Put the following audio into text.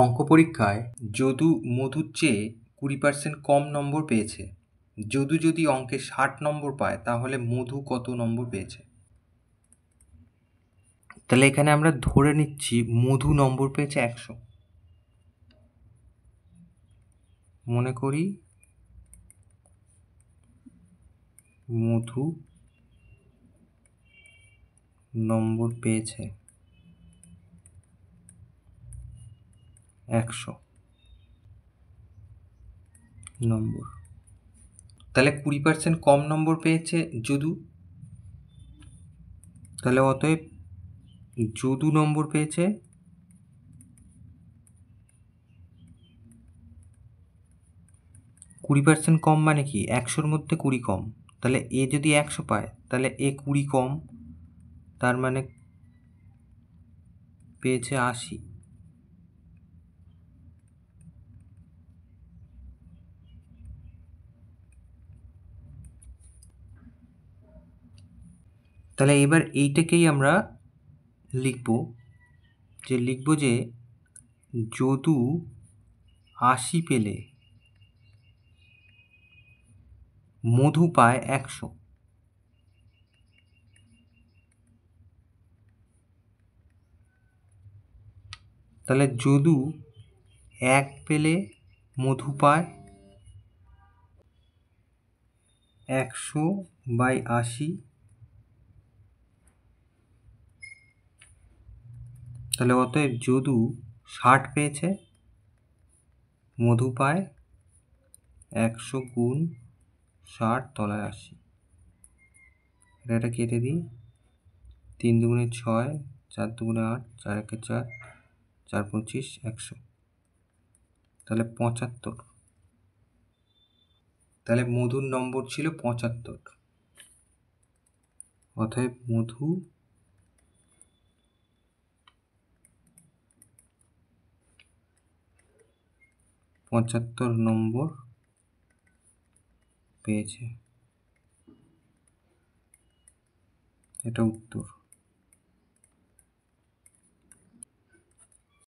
অঙ্ক পরীক্ষায় যদু মধুর চেয়ে 20% কম নম্বর পেয়েছে। যদু যদি অঙ্কে 60 নম্বর পায় তাহলে মধু কত নম্বর পেয়েছে? তাহলে এখানে আমরা ধরে নিচ্ছি মধু নম্বর পেয়েছে 100। মনে করি মধু নম্বর পেয়েছে 100 নম্বর। তাহলে 20% কম নম্বর পেয়েছে যদু। তাহলে অতএব যদু নম্বর পেয়েছে 20% কম, মানে কি 100-র মধ্যে 20 কম। তাহলে এ যদি 100 পায় তাহলে এ 20 কম, তার মানে পেয়েছে 80। তাহলে এবার এইটাকেই আমরা লিখব যে যদু 80 পেলে মধু পায় 100। তাহলে যদু 1 পেলে মধু পায় 100/80। তাহলে অতএব যদু 60 পেয়েছে, মধু পায় 100 গুণ 60 তলায় 80। এটা কেটে দিই, 3 দুগুণে 6, 4 দুগুণে 8, 4 একে 4, 4 25, 100। তাহলে 75। তাহলে মধুর নম্বর ছিল 75। অতএব মধু 75 নম্বর পেয়েছে। এটা উত্তর।